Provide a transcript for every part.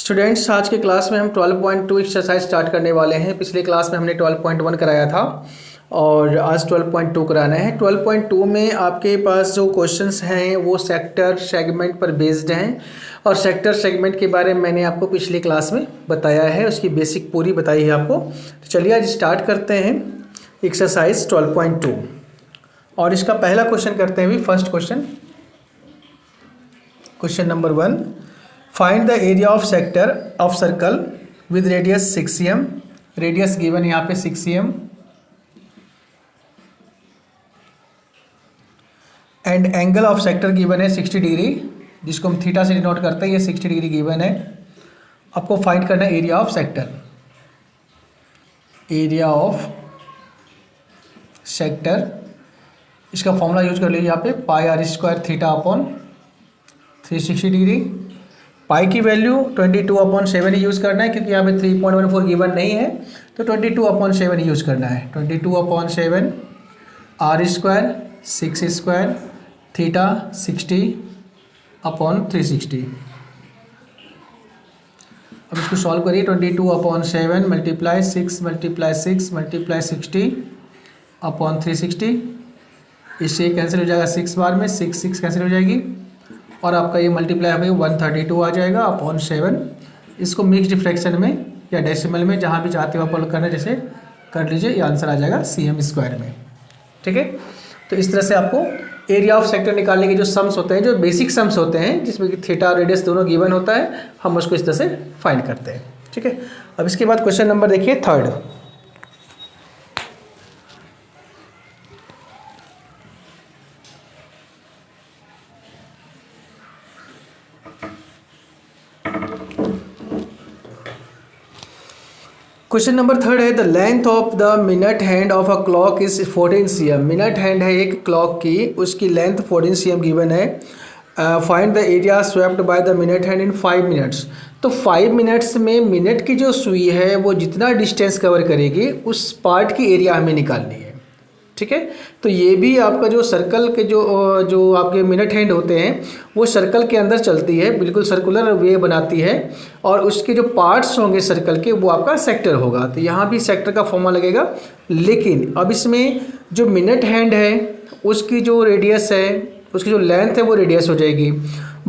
Students, आज के class में हम 12.2 एक्सरसाइज स्टार्ट करने वाले हैं। पिछले क्लास में हमने 12.1 कराया था और आज 12.2 कराना है। 12.2 में आपके पास जो क्वेश्चंस हैं वो सेक्टर सेगमेंट पर बेस्ड हैं और सेक्टर सेगमेंट के बारे में मैंने आपको पिछली क्लास में बताया है, उसकी बेसिक पूरी बताई है आपको। तो चलिए आज स्टार्ट करते हैं एक्सरसाइज 12.2 और इसका पहला क्वेश्चन करते हैं। First question number 1, find the area of sector of circle with radius 6 cm। Radius given यहाँ पे 6 cm and angle of sector given है 60 डिग्री, जिसको हम थीटा से डिनोट करते हैं। ये 60 डिग्री गिवन है। आपको फाइंड करना है area of sector. Area of sector, इसका फॉर्मूला यूज कर लीजिए यहाँ पे, pi R square theta upon 360 degree. Pi की वैल्यू 22/7 ही यूज़ करना है क्योंकि यहाँ पे 3.14 गिवन नहीं है, तो 22/7 ही यूज़ करना है। 22/7 आर स्क्वायर 6 स्क्वायर थीटा 60/360। अब इसको सॉल्व करिए। 22/7 मल्टीप्लाई 6 मल्टीप्लाई 6 मल्टीप्लाई 60/360। इससे कैंसिल हो जाएगा 6 बार में, 6 कैंसिल हो जाएगी और आपका ये मल्टीप्लाई हमें 132 आ जाएगा अपॉन 7। इसको मिक्स डिफ्रैक्शन में या डेसिमल में जहाँ भी चाहते हो आप पुट करना, जैसे कर लीजिए, ये आंसर आ जाएगा cm स्क्वायर में। ठीक है, तो इस तरह से आपको एरिया ऑफ सेक्टर निकालने के जो सम्स होते हैं, जो बेसिक सम्स होते हैं, जिसमें कि थीटा रेडियस दोनों गिवन होता है, हम उसको इस तरह से फाइंड करते हैं। ठीक है, अब इसके बाद क्वेश्चन नंबर देखिए थर्ड। क्वेश्चन नंबर थर्ड है, the length of the minute hand of a clock is 14 cm। Minute hand है एक क्लॉक की, उसकी लेंथ 14 cm गिवन है। Find the area swept by the minute hand in 5 minutes. तो 5 minutes में minute की जो सुई है वो जितना डिस्टेंस कवर करेगी उस पार्ट की एरिया हमें निकालनी है। ठीक है, तो ये भी आपका जो सर्कल के जो आपके मिनट हैंड होते हैं वो सर्कल के अंदर चलती है, बिल्कुल सर्कुलर वे बनाती है और उसके जो पार्ट्स होंगे सर्कल के वो आपका सेक्टर होगा। तो यहाँ भी सेक्टर का फॉर्मूला लगेगा, लेकिन अब इसमें जो मिनट हैंड है उसकी जो रेडियस है, उसकी जो लेंथ है वो रेडियस हो जाएगी,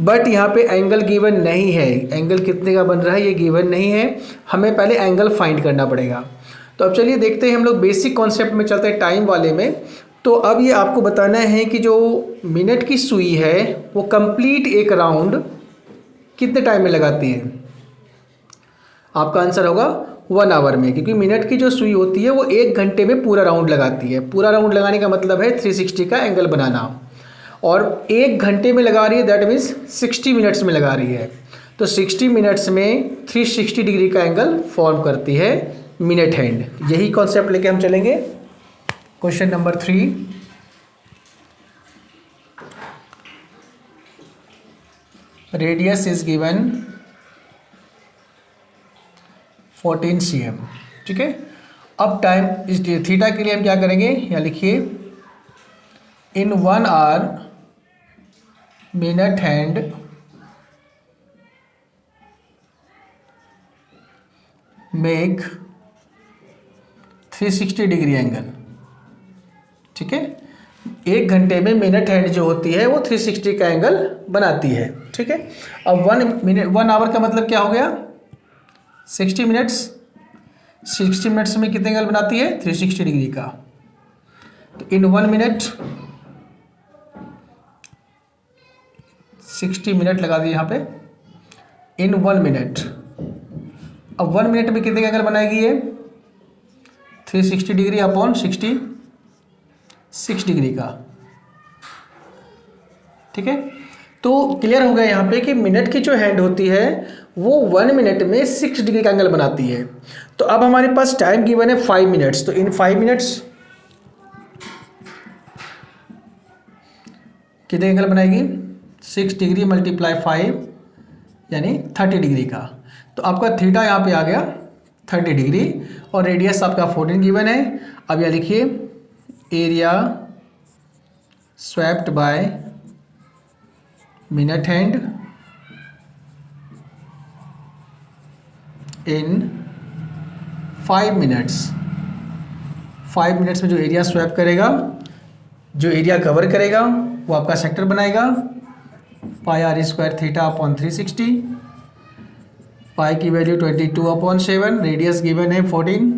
बट यहाँ पे एंगल गिवन नहीं है। एंगल कितने का बन रहा है ये गिवन नहीं है, हमें पहले एंगल फाइंड करना पड़ेगा। तो अब चलिए देखते हैं, हम लोग बेसिक कॉन्सेप्ट में चलते हैं, टाइम वाले में। तो अब ये आपको बताना है कि जो मिनट की सुई है वो कंप्लीट एक राउंड कितने टाइम में लगाती है। आपका आंसर होगा 1 आवर में, क्योंकि मिनट की जो सुई होती है वो 1 घंटे में पूरा राउंड लगाती है। पूरा राउंड लगाने का मतलब है 360 का एंगल बनाना, और 1 घंटे में लगा रही है, दैट मीन्स 60 मिनट्स में लगा रही है। तो 60 मिनट्स में 360 डिग्री का एंगल फॉर्म करती है मिनट हैंड। यही कॉन्सेप्ट लेके हम चलेंगे। Question number 3, radius is given 14 cm। ठीक है, अब टाइम इस थीटा के लिए हम क्या करेंगे, यहाँ लिखिए, इन 1 our minute hand make 360 degree angle. ठीक है, 1 घंटे में मिनट हैंड जो होती है वो 360 का एंगल बनाती है। ठीक है, अब 1 आवर का मतलब क्या हो गया, 60 मिनट्स। 60 मिनट्स में कितने एंगल बनाती है, 360 डिग्री का। तो इन 1 मिनट 60 मिनट लगा दिए यहाँ पे, इन 1 मिनट। अब 1 मिनट में कितने एंगल बनाएगी ये, 360 डिग्री अपॉन 66 डिग्री का। ठीक है, तो क्लियर हो गया यहाँ पे कि मिनट की जो हैंड होती है वो 1 मिनट में 6 डिग्री का एंगल बनाती है। तो अब हमारे पास टाइम गिवन है 5 मिनट्स, तो इन 5 मिनट्स कितने एंगल बनाएगी, 6 डिग्री मल्टीप्लाई 5 यानी 30 डिग्री का। तो आपका थीटा यहाँ पे आ गया 30 डिग्री और रेडियस आपका 14 गिवन है। अब यह लिखिए, area swept by minute hand in 5 minutes. 5 minutes में जो एरिया स्वैप करेगा, जो एरिया कवर करेगा, वो आपका सेक्टर बनाएगा। पाई आर स्क्वायर थीटा अपॉन 360, पाई की वैल्यू 22/7, रेडियस गिवन है 14,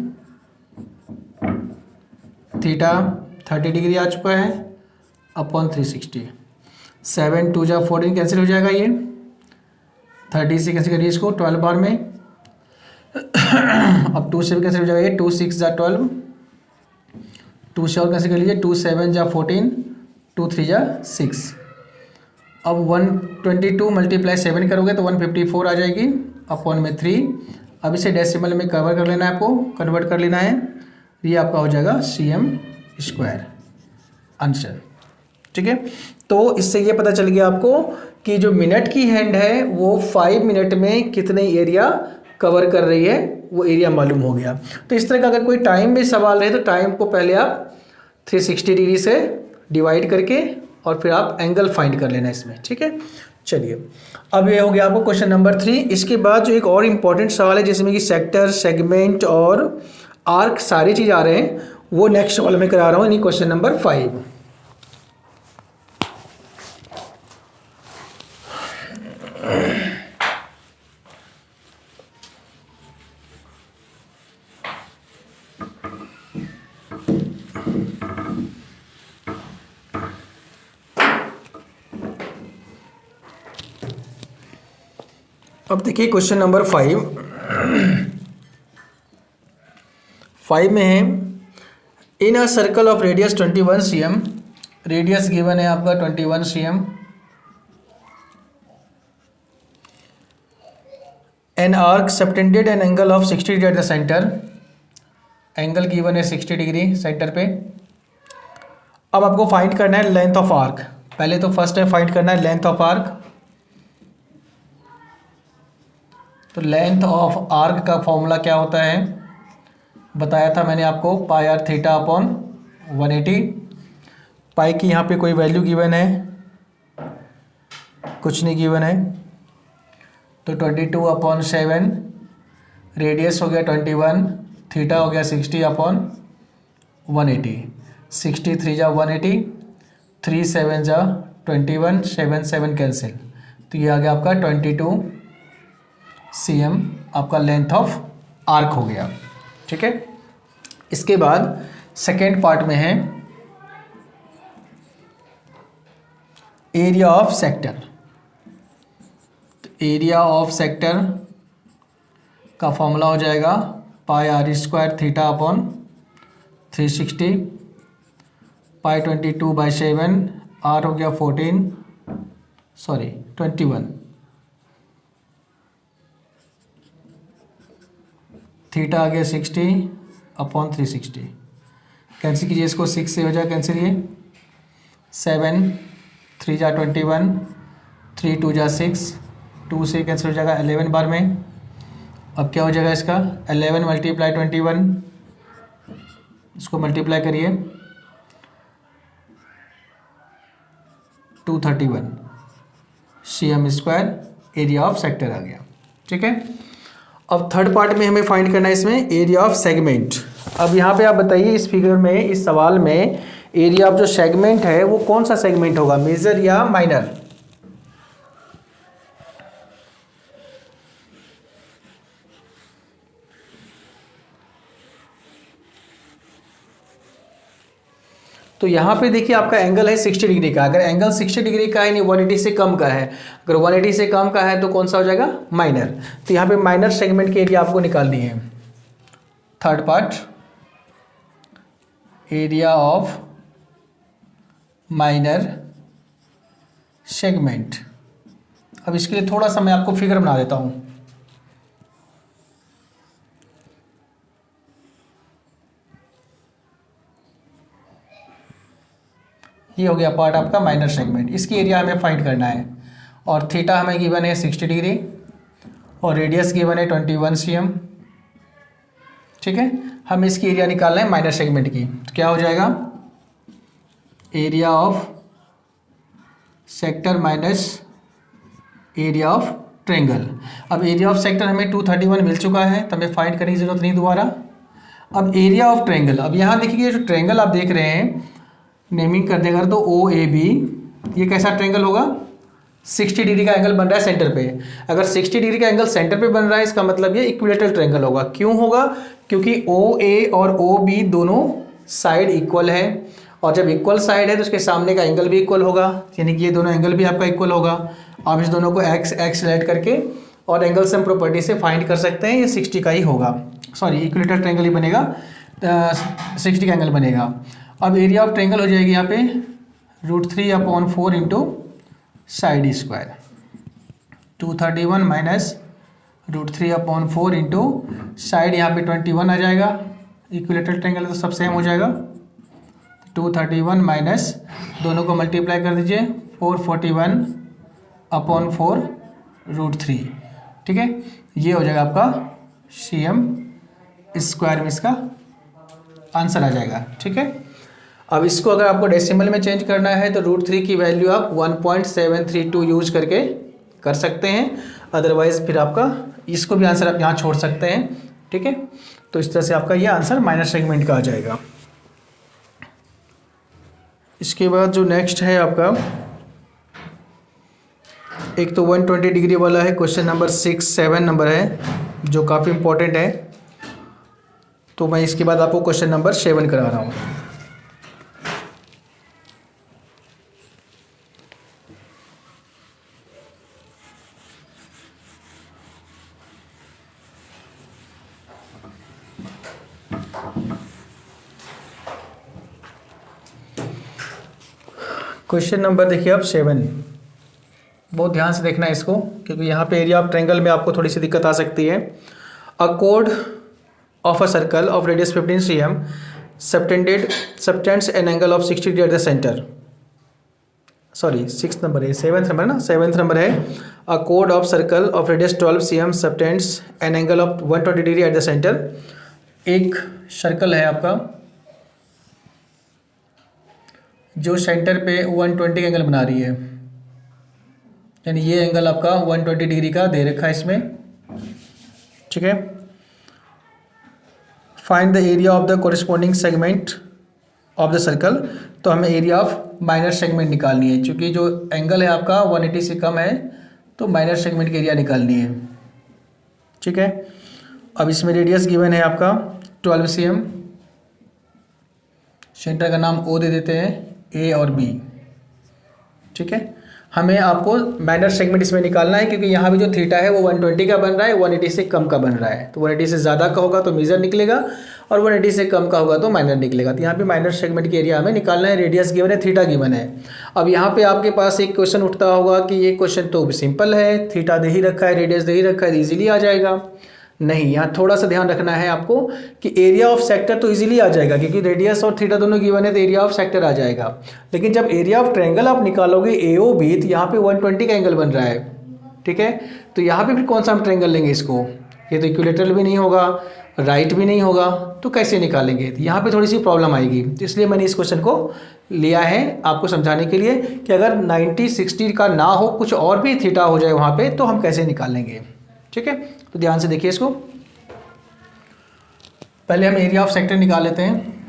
थीटा 30 डिग्री आ चुका है अपॉन 360। 7 2 जा 14 कैंसिल हो जाएगा, ये 30 से कैंसिल करिए इसको 12 बार में। अब 2 से कैंसिल हो जाएगा, ये 2 6 जा 12, 2 से और कैंसिल कर लीजिए, 2 7 जा 14, 2 3 जा 6। अब 122 मल्टीप्लाई 7 करोगे तो 154 आ जाएगी अपॉन में 3। अब इसे डेसिमल में कवर कर लेना है, आपको कन्वर्ट कर लेना है, ये आपका हो जाएगा cm² आंसर। ठीक है, तो इससे ये पता चल गया आपको कि जो मिनट की हैंड है वो 5 मिनट में कितने एरिया कवर कर रही है, वो एरिया मालूम हो गया। तो इस तरह का अगर कोई टाइम में सवाल रहे तो टाइम को पहले आप 360 डिग्री से डिवाइड करके और फिर आप एंगल फाइंड कर लेना इसमें। ठीक है, चलिए अब ये हो गया आपको क्वेश्चन नंबर 3। इसके बाद जो एक और इम्पॉर्टेंट सवाल है जिसमें कि सेक्टर, सेगमेंट और आर्क सारी चीज़ आ रहे हैं, वो नेक्स्ट वाले में करा रहा हूँ, यानी क्वेश्चन नंबर 5। अब देखिए क्वेश्चन नंबर 5 में है, in a circle of radius 21 cm, radius given है आपका 21 cm, an arc subtended an angle of 60 degree at the centre, angle given है 60 डिग्री सेंटर पे। अब आपको फाइंड करना है लेंथ ऑफ आर्क। पहले तो फर्स्ट है फाइंड करना है लेंथ ऑफ आर्क। तो लेंथ ऑफ आर्क का फॉर्मूला क्या होता है, बताया था मैंने आपको, पाई आर थीटा अपॉन 180। पाई की यहाँ पे कोई वैल्यू गिवन है, कुछ नहीं गिवन है, तो 22/7, रेडियस हो गया 21, थीटा हो गया 60 अपॉन 180। 60 3 जा 180, 3 7 जा 21, 7 7 कैंसिल, तो ये आ गया आपका 22 cm आपका लेंथ ऑफ आर्क हो गया। ठीक है, इसके बाद सेकेंड पार्ट में है area of sector. Area of sector का फॉर्मूला हो जाएगा pi R square theta upon 360, pi 22/7, R हो गया 21, थीटा आ गया 60 अपॉन 360। कैंसिल कीजिए इसको, 6 से हो जाए कैंसिल, ये 7 3 जा 21, 3 2 जा 6, 2 से कैंसिल हो जाएगा 11 बार में। अब क्या हो जाएगा इसका, 11 मल्टीप्लाई 21, इसको मल्टीप्लाई करिए 231 cm², एरिया ऑफ सेक्टर आ गया। ठीक है, अब थर्ड पार्ट में हमें फाइंड करना है इसमें एरिया ऑफ सेगमेंट। अब यहाँ पे आप बताइए इस फिगर में, इस सवाल में एरिया ऑफ जो सेगमेंट है वो कौन सा सेगमेंट होगा, मेजर या माइनर। तो यहाँ पे देखिए आपका एंगल है 60 डिग्री का। अगर एंगल 60 डिग्री का है, नहीं 180 से कम का है, अगर 180 से कम का है तो कौन सा हो जाएगा, माइनर। तो यहाँ पे माइनर सेगमेंट की एरिया आपको निकालनी है। Third part, area of minor segment. अब इसके लिए थोड़ा सा मैं आपको फिगर बना देता हूँ। ये हो गया पार्ट आपका माइनर सेगमेंट, इसकी एरिया हमें फाइंड करना है। और थीटा हमें गिवन है 60 डिग्री और रेडियस गिवन है 21 cm। ठीक है, हम इसकी एरिया निकालना है माइनर सेगमेंट की। तो क्या हो जाएगा, area of sector minus area of triangle. अब एरिया ऑफ सेक्टर हमें 231 मिल चुका है, तो हमें फाइंड करने की ज़रूरत नहीं दोबारा। अब एरिया ऑफ ट्रेंगल, अब यहाँ देखिए जो ट्रेंगल आप देख रहे हैं, नेमिंग कर देगा तो OAB, ये कैसा ट्रेंगल होगा? 60 डिग्री का एंगल बन रहा है सेंटर पे। अगर 60 डिग्री का एंगल सेंटर पे बन रहा है, इसका मतलब ये इक्विलेटरल ट्रेंगल होगा। क्यों होगा? क्योंकि OA और OB दोनों साइड इक्वल है, और जब इक्वल साइड है तो उसके सामने का एंगल भी इक्वल होगा, यानी कि ये दोनों एंगल भी आपका इक्वल होगा। आप इस दोनों को एक्स ऐड करके और एंगल सम प्रॉपर्टी से फाइंड कर सकते हैं, ये 60 का ही होगा, सॉरी इक्विलेटरल ट्रेंगल ही बनेगा, 60 का एंगल बनेगा। अब एरिया ऑफ ट्रेंगल हो जाएगी यहाँ पे √3/4 into side square, 231 minus √3/4 into side, यहाँ पे 21 आ जाएगा, इक्विलेटरल ट्रेंगल तो सब सेम हो जाएगा। 231 माइनस दोनों को मल्टीप्लाई कर दीजिए, 441/4 √3, ठीक है, ये हो जाएगा आपका CM स्क्वायर में इसका आंसर आ जाएगा, ठीक है। अब इसको अगर आपको डेसिमल में चेंज करना है तो √3 की वैल्यू आप 1.732 यूज करके कर सकते हैं, अदरवाइज फिर आपका इसको भी आंसर आप यहाँ छोड़ सकते हैं, ठीक है। तो इस तरह से आपका ये आंसर माइनर सेगमेंट का आ जाएगा। इसके बाद जो नेक्स्ट है आपका, एक तो 120 डिग्री वाला है, क्वेश्चन नंबर 6-7 नंबर है, जो काफ़ी इंपॉर्टेंट है, तो मैं इसके बाद आपको क्वेश्चन नंबर 7 करा रहा हूँ। क्वेश्चन नंबर देखिए आप 7, बहुत ध्यान से देखना है इसको, क्योंकि यहाँ पे एरिया ऑफ ट्रायंगल में आपको थोड़ी सी दिक्कत आ सकती है। A code of a circle of radius 15 cm subtends an angle of 60 degree at the center, sorry 6 number है, 7th नंबर ना, 7th नंबर है। A code of circle of radius 12 cm subtends an angle of 120 degree at the centre. एक circle है आपका जो centre पे 120 का angle बना रही है, यानी ये एंगल आपका 120 डिग्री का दे रखा है इसमें, ठीक है। Find the area of the corresponding segment of the circle, तो हमें एरिया ऑफ माइनर सेगमेंट निकालनी है, क्योंकि जो एंगल है आपका 180 से कम है, तो माइनर सेगमेंट की एरिया निकालनी है, ठीक है। अब इसमें रेडियस गिवन है आपका 12 cm, सेंटर का नाम O दे देते हैं, A और B, ठीक है। हमें आपको माइनर सेगमेंट इसमें निकालना है, क्योंकि यहाँ भी जो थीटा है वो 120 का बन रहा है, 180 से कम का बन रहा है, तो 180 से ज़्यादा का होगा तो मेजर निकलेगा, और 180 से कम का होगा तो माइनर निकलेगा। तो यहाँ पे माइनर सेगमेंट की एरिया हमें निकालना है, रेडियस गिवन है, थीटा गिवन है। अब यहाँ पे आपके पास एक क्वेश्चन उठता होगा कि ये क्वेश्चन तो सिंपल है, थीटा दे ही रखा है, रेडियस दे ही रखा है, ईजिली आ जाएगा। नहीं, यहाँ थोड़ा सा ध्यान रखना है आपको कि एरिया ऑफ सेक्टर तो इजीली आ जाएगा, क्योंकि रेडियस और थीटा दोनों गिवन है, तो एरिया ऑफ सेक्टर आ जाएगा। लेकिन जब एरिया ऑफ ट्रायंगल आप निकालोगे AOB, तो यहाँ पे 120 का एंगल बन रहा है, ठीक है। तो यहाँ पे फिर कौन सा हम ट्रायंगल लेंगे इसको? ये तो इक्विलेटरल भी नहीं होगा, राइट भी नहीं होगा, तो कैसे निकालेंगे? तो यहाँ पर थोड़ी सी प्रॉब्लम आएगी, तो इसलिए मैंने इस क्वेश्चन को लिया है आपको समझाने के लिए कि अगर 90-60 का ना हो, कुछ और भी थीटा हो जाए वहाँ पर, तो हम कैसे निकालेंगे, ठीक है। तो ध्यान से देखिए इसको। पहले हम एरिया ऑफ सेक्टर निकाल लेते हैं।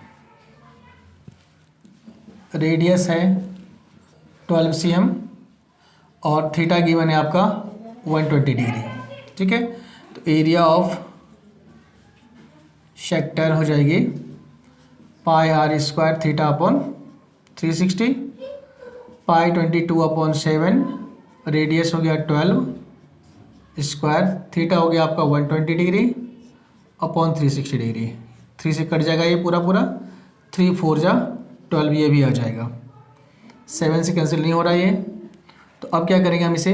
रेडियस है 12 cm और थीटा गिवन है आपका 120 डिग्री, ठीक है। तो एरिया ऑफ सेक्टर हो जाएगी πr² थीटा अपॉन 360, π22/7, रेडियस हो गया 12 स्क्वायर, थीटा हो गया आपका 120 डिग्री अपॉन 360 डिग्री, 3 से कट जाएगा ये पूरा पूरा, 3 4 जा 12, ये भी आ जाएगा, 7 से कैंसिल नहीं हो रहा ये। तो अब क्या करेंगे हम इसे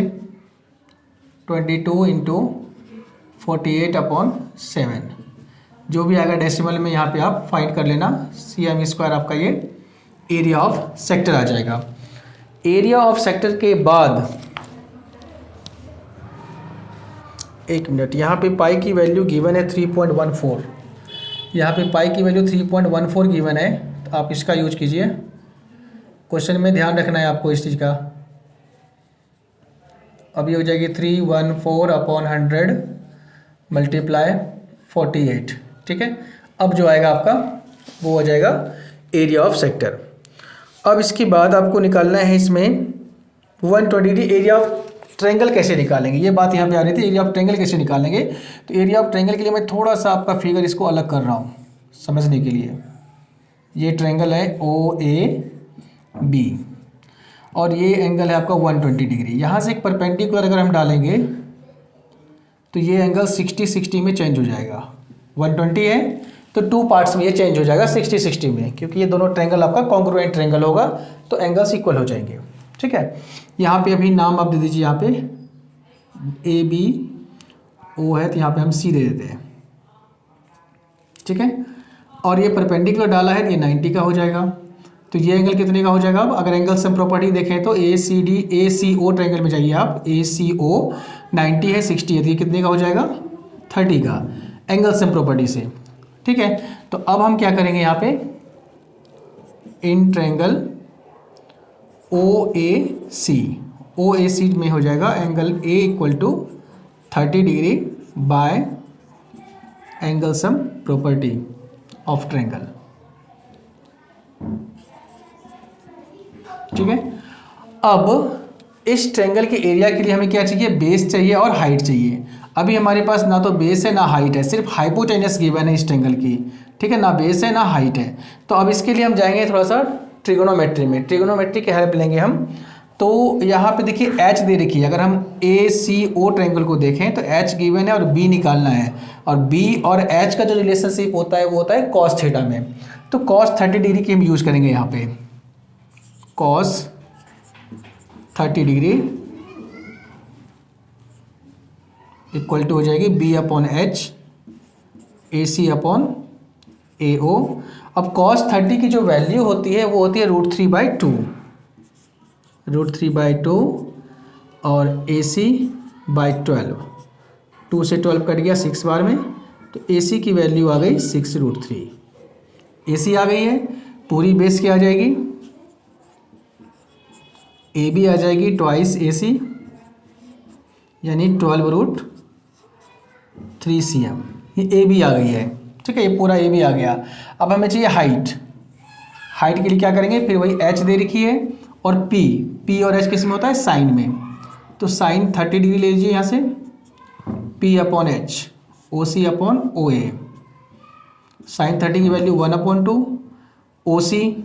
22 इंटू 48/7, जो भी आएगा डेसिमल में यहाँ पे आप फाइंड कर लेना, CM² आपका ये एरिया ऑफ सेक्टर आ जाएगा। एरिया ऑफ सेक्टर के बाद एक मिनट, यहाँ पे पाई की वैल्यू गिवन है 3.14, यहाँ पे पाई की वैल्यू 3.14 गिवन है, तो आप इसका यूज कीजिए। क्वेश्चन में ध्यान रखना है आपको इस चीज़ का। अब ये हो जाएगी 314 अपॉन 100 मल्टीप्लाई 48, ठीक है। अब जो आएगा आपका वो हो जाएगा एरिया ऑफ सेक्टर। अब इसके बाद आपको निकालना है इसमें 120 एरिया ऑफ ट्रायंगल कैसे निकालेंगे, ये बात यहाँ पे आ रही थी, एरिया ऑफ ट्रायंगल कैसे निकालेंगे। तो एरिया ऑफ ट्रायंगल के लिए मैं थोड़ा सा आपका फिगर इसको अलग कर रहा हूँ समझने के लिए। ये ट्रायंगल है OAB और ये एंगल है आपका 120 डिग्री। यहाँ से एक परपेंडिकुलर अगर हम डालेंगे तो ये एंगल 60-60 में चेंज हो जाएगा। 120 है तो 2 पार्ट्स में ये चेंज हो जाएगा 60-60 में, क्योंकि ये दोनों ट्रायंगल आपका कॉन्ग्रुएंट ट्रायंगल होगा तो एंगल्स इक्वल हो जाएंगे, ठीक है। यहाँ पे अभी नाम आप दे दीजिए, यहाँ पे ABO है तो यहाँ पे हम C दे देते हैं, ठीक है। और ये परपेंडिकुलर डाला है तो ये 90 का हो जाएगा। तो ये एंगल कितने का हो जाएगा। अब अगर एंगल सम प्रॉपर्टी देखें तो ACO ट्रायंगल में जाइए आप, ACO 90 है 60 है तो ये कितने का हो जाएगा 30 का एंगल सम प्रॉपर्टी से, ठीक है। तो अब हम क्या करेंगे यहाँ पे इन ट्रायंगल OAC में हो जाएगा angle A equal to 30 degree by angle sum property of triangle, ठीक है। अब इस ट्रायंगल के एरिया के लिए हमें क्या चाहिए, बेस चाहिए और हाइट चाहिए। अभी हमारे पास ना तो बेस है ना हाइट है, सिर्फ हाइपोटेनस गिवन है इस ट्रायंगल की, ठीक है, ना बेस है ना हाइट है। तो अब इसके लिए हम जाएंगे थोड़ा सा ट्रिगोनोमेट्री में, ट्रिगोनोमेट्री की हेल्प लेंगे हम। तो यहाँ पे देखिए H दे रखी है, अगर हम ACO ट्रायंगल को देखें तो H गिवन है और B निकालना है, और B और H का जो रिलेशनशिप होता है वो होता है कॉस थीटा में। तो कॉस 30 डिग्री की हम यूज़ करेंगे यहाँ पे, कॉस 30 डिग्री इक्वल टू हो जाएगी B upon H AC upon AO। अब cos 30 की जो वैल्यू होती है वो होती है √3/2, √3/2 और AC/12, 2 से 12 कट गया 6 बार में, तो AC की वैल्यू आ गई 6√3। AC आ गई है, पूरी बेस क्या आ जाएगी, AB आ जाएगी ट्वाइस AC यानी 12√3 cm, ये AB आ गई है, ठीक है, ये पूरा AB आ गया। अब हमें चाहिए हाइट, हाइट के लिए क्या करेंगे, फिर वही H दे रखी है और P और H किस में होता है, साइन में। तो साइन 30 डिग्री ले लीजिए यहाँ से, P upon H OC upon OA। Sine 30 की वैल्यू 1/2, OC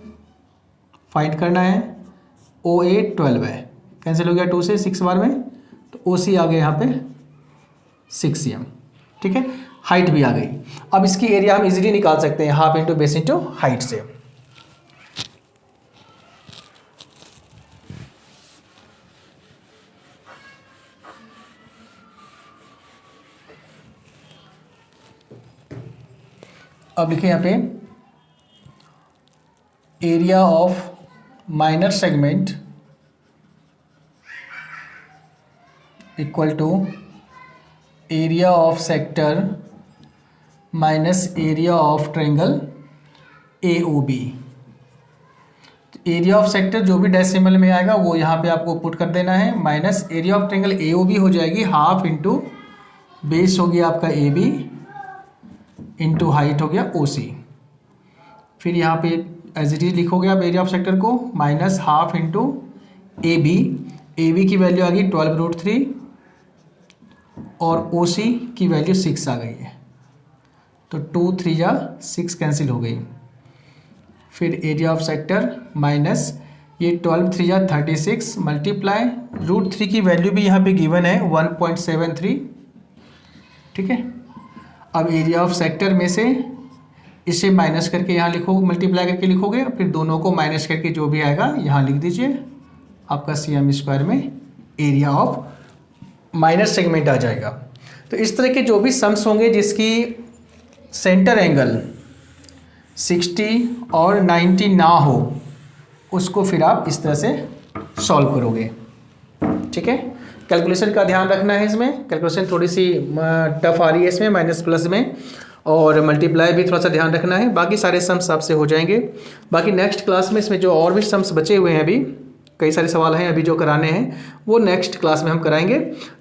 फाइंड करना है, OA 12 है, कैंसिल हो गया 2 से 6 बार में, तो OC आ गया यहाँ पे 6 cm, ठीक है। हाइट भी आ गई। अब इसकी एरिया हम इजीली निकाल सकते हैं, half into base into height से। अब लिखिए यहाँ पे area of minor segment equal to area of sector minus area of triangle AOB। Area of sector जो भी डेसिमल में आएगा वो यहाँ पे आपको पुट कर देना है, minus area of triangle AOB हो जाएगी हाफ इंटू बेस हो गया आपका AB इंटू हाइट हो गया OC। फिर यहाँ पे एज इट इज लिखोगे आप एरिया ऑफ सेक्टर को, माइनस हाफ इंटू AB की वैल्यू आ गई 12√3 और OC की वैल्यू 6 आ गई है, तो 2 3 जा 6 कैंसिल हो गई। फिर एरिया ऑफ सेक्टर माइनस ये 12 3 जा 36 मल्टीप्लाई √3 की वैल्यू भी यहाँ पे गिवन है 1.73, ठीक है। अब एरिया ऑफ सेक्टर में से इसे माइनस करके यहाँ लिखो, मल्टीप्लाई करके लिखोगे, फिर दोनों को माइनस करके जो भी आएगा यहाँ लिख दीजिए, आपका cm² में एरिया ऑफ माइनर सेगमेंट आ जाएगा। तो इस तरह के जो भी सम्स होंगे जिसकी सेंटर एंगल 60 और 90 ना हो, उसको फिर आप इस तरह से सॉल्व करोगे, ठीक है। कैलकुलेशन का ध्यान रखना है, इसमें कैलकुलेशन थोड़ी सी टफ आ रही है इसमें माइनस प्लस में, और मल्टीप्लाई भी थोड़ा सा ध्यान रखना है। बाकी सारे सम्स आपसे हो जाएंगे। बाकी नेक्स्ट क्लास में इसमें जो और भी सम्स बचे हुए हैं अभी कई सारे सवाल हैं अभी जो कराने हैं, वो नेक्स्ट क्लास में हम कराएंगे।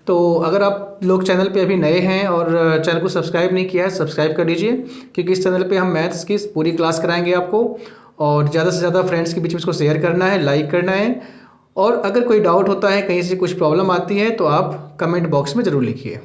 तो अगर आप लोग चैनल पे अभी नए हैं और चैनल को सब्सक्राइब नहीं किया है, सब्सक्राइब कर लीजिए, क्योंकि इस चैनल पे हम मैथ्स की पूरी क्लास कराएंगे आपको। और ज़्यादा से ज़्यादा फ्रेंड्स के बीच में इसको शेयर करना है, लाइक करना है। और अगर कोई डाउट होता है, कहीं से कुछ प्रॉब्लम आती है, तो आप कमेंट बॉक्स में ज़रूर लिखिए।